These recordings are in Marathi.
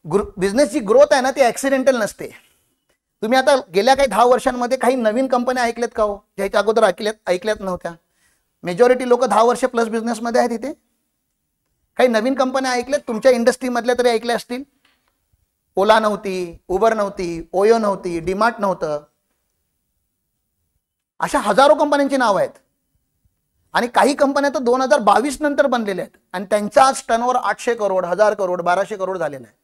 बिझनेसची ग्रोथ आहे ना ती ऍक्सिडेंटल नसते. तुम्ही आता गेल्या काही 10 वर्षांमध्ये काही नवीन कंपन्या ऐकल्यात का हो, ज्याच्या अगोदर ऐकल्यात नव्हत्या? मेजॉरिटी लोक 10 वर्ष प्लस बिझनेसमध्ये आहेत. इथे काही नवीन कंपन्या ऐकल्यात तुमच्या इंडस्ट्रीमधल्या तरी ऐकल्या असतील. ओला नव्हती, उबर नव्हती, ओयो नव्हती, डीमार्ट नव्हतं. अशा हजारो कंपन्यांची नावं आहेत. आणि काही कंपन्या तर 2022 नंतर बनलेल्या आहेत आणि त्यांचा आज टर्नओव्हर 800 करोड, 1000 करोड, 1200 करोड झालेला आहे.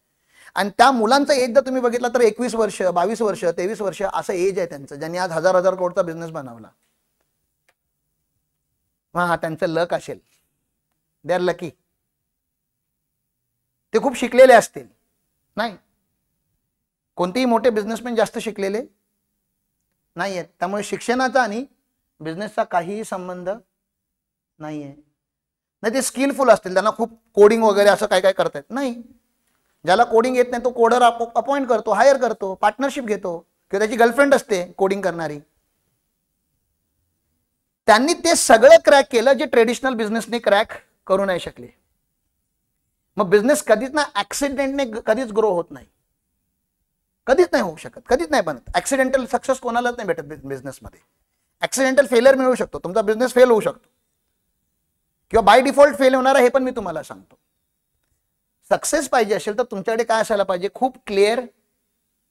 आणि त्या मुलांचा एज जर तुम्ही बघितला तर 21 वर्ष, 22 वर्ष, 23 वर्ष असं एज आहे त्यांचं, ज्यांनी आज 1000 करोडचा बिझनेस बनवला. हा त्यांचं लक असेल, दे आर लकी. ते खूप शिकलेले असतील. नाही, कोणतेही मोठे बिझनेसमॅन जास्त शिकलेले नाही आहेत. त्यामुळे शिक्षणाचा आणि बिझनेसचा काहीही संबंध नाहीये. नाही ते स्किलफुल असतील, त्यांना खूप कोडिंग वगैरे असं काय काय करता येत नाही. ज्याला कोडिंग येत नाही तो कोडर अपॉइंट करतो, हायर करतो, पार्टनरशिप घेतो, किंवा त्याची गर्लफ्रेंड असते कोडिंग करणारी. त्यांनी ते सगळं क्रॅक केलं जे ट्रेडिशनल बिझनेसने क्रॅक करू नाही शकले. मग बिझनेस कधीच ना ऍक्सिडेंटने कधीच ग्रो होत नाही, कधीच नाही होऊ शकत, कधीच नाही बनत. ऍक्सिडेंटल सक्सेस कोणालाच नाही भेटत बिझनेसमध्ये. ऍक्सिडेंटल फेलियर मिळू शकतो, तुमचा बिझनेस फेल होऊ शकतो, किंवा बाय डिफॉल्ट फेल होणार हे पण मी तुम्हाला सांगतो. सक्सेस पाहिजे असेल तर तुमच्याकडे काय असायला पाहिजे, खूप क्लिअर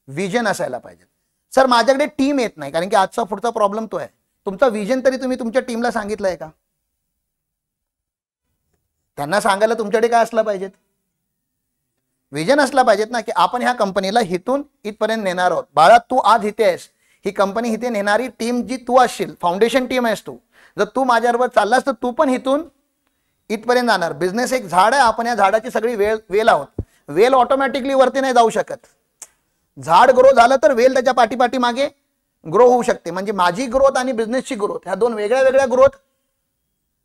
विजन असायला पाहिजे. सर माझ्याकडे टीम येत नाही, कारण की आजचा पुढचा प्रॉब्लेम तो आहे. तुमचा विजन तरी तुम्ही तुमच्या टीमला सांगितलंय का? त्यांना सांगायला तुमच्याकडे काय असलं पाहिजेत, विजन असला पाहिजेत ना, की आपण ह्या कंपनीला हिथून इथपर्यंत नेणार आहोत. बाळा तू आज इथे आहेस, ही कंपनी इथे नेणारी टीम जी तू असशील, फाउंडेशन टीम आहेस तू. जर तू माझ्याबरोबर चाललास तर तू पण इथून इथपर्यंत जाणार. बिझनेस एक झाड आहे, आपण या झाडाची सगळी वेल आहोत. वेल ऑटोमॅटिकली वरती नाही जाऊ शकत. झाड ग्रो झालं तर वेल त्याच्या पाठीपाठी मागे ग्रो होऊ शकते. म्हणजे माझी ग्रोथ आणि बिझनेसची ग्रोथ ह्या दोन वेगळ्या वेगळ्या ग्रोथ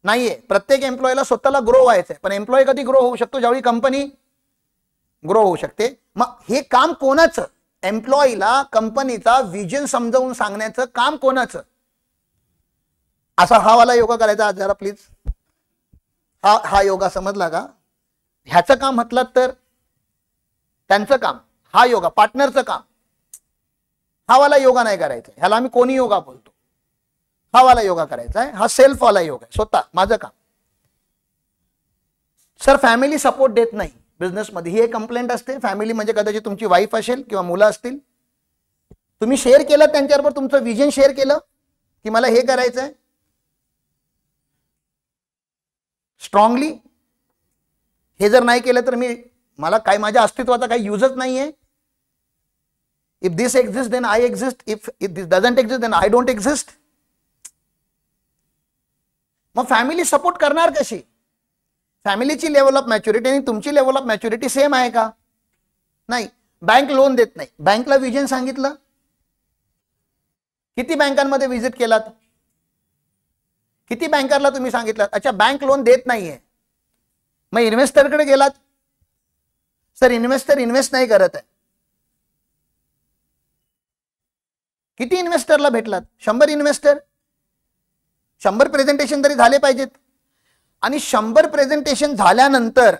नाहीये. प्रत्येक एम्प्लॉयला स्वतःला ग्रो व्हायचं आहे, पण एम्प्लॉय कधी ग्रो होऊ शकतो, ज्यावेळी कंपनी ग्रो होऊ शकते. मग हे काम कोणाचं? एम्प्लॉयला कंपनीचा विजन समजावून सांगण्याचं काम कोणाचं? असा हा वाला योगा करायचा आज जरा प्लीज. हा योगा समजला का? ह्याचं काम म्हटलं तर त्यांचं काम, हा योगा पार्टनरचं काम. हा वाला योगा नाही करायचा, ह्याला आम्ही कोणी योगा बोलतो. हा वाला योगा करायचा आहे, हा सेल्फ वाला योगा आहे, स्वतः माझं काम. सर फॅमिली सपोर्ट देत नाही बिझनेसमध्ये, ही एक कंप्लेंट असते. फॅमिली म्हणजे कदाचित तुमची वाईफ असेल किंवा मुलं असतील. तुम्ही शेअर केलं त्यांच्याबरोबर, तुमचं विजन शेअर केलं की मला हे करायचं आहे स्ट्रॉंगली. हे जर नाही केलं तर मला काय, माझ्या अस्तित्वाचा काही युजच नाहीये. If this exist then I exist, if this doesn't exist then I don't exist. मग फॅमिली सपोर्ट करणार कशी? फॅमिलीची लेवल ऑफ मॅच्युरिटी आणि तुमची लेवल ऑफ मॅच्युरिटी सेम आहे का? नाही. बँक लोन देत नाही. बँकला विजन सांगितलं, किती बँकांमध्ये व्हिजिट केलात, किती बँकरला तुम्ही सांगितलं अच्छा बँक लोन देत नाहीये. मग इन्व्हेस्टरकडे गेलात, सर इन्व्हेस्टर इन्व्हेस्ट नाही करत आहे. किती इन्व्हेस्टरला भेटलात? 100 इन्व्हेस्टर. 100 प्रेझेंटेशन तरी झाले पाहिजेत. आणि 100 प्रेझेंटेशन झाल्यानंतर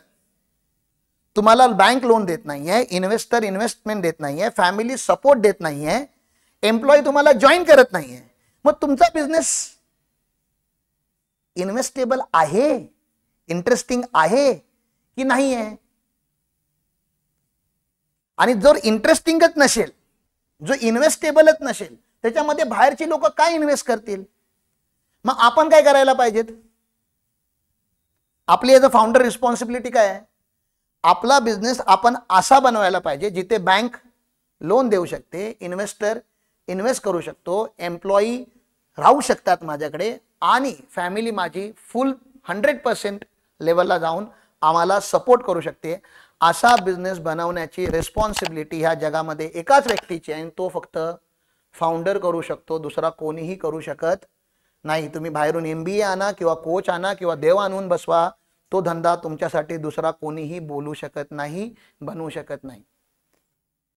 तुम्हाला बँक लोन देत नाहीये, इन्व्हेस्टर इन्व्हेस्टमेंट देत नाहीये, फॅमिली सपोर्ट देत नाहीये, एम्प्लॉय तुम्हाला जॉईन करत नाहीये. मग तुमचा बिझनेस इन्व्हेस्टेबल आहे, इंटरेस्टिंग आहे की नाही आहे? आणि जर इंटरेस्टिंगच नसेल, जो इन्व्हेस्टेबलच नसेल, त्याच्यामध्ये बाहेरची लोक काय इन्व्हेस्ट करतील? मग आपण काय करायला पाहिजेत? आपली एज अ फाउंडर रिस्पॉन्सिबिलिटी काय आहे? आपला बिझनेस आपण असा बनवायला पाहिजे जिथे बँक लोन देऊ शकते, इन्व्हेस्टर इन्व्हेस्ट करू शकतो, एम्प्लॉई राहू शकतात माझ्याकडे, आणि फॅमिली माझी फुल 100% लेवलला जाऊन आम्हाला सपोर्ट करू शकते. असा बिझनेस बनवण्याची रिस्पॉन्सिबिलिटी ह्या जगामध्ये एकाच व्यक्तीची आहे, आणि तो फक्त फाउंडर करू शकतो, दुसरा कोणीही करू शकत नाही. तुम्ही बाहेरून MBA आणा किंवा कोच आणा किंवा देव आणून बसवा, तो धंदा तुमच्यासाठी दुसरा कोणीही बोलू शकत नाही, बनवू शकत नाही.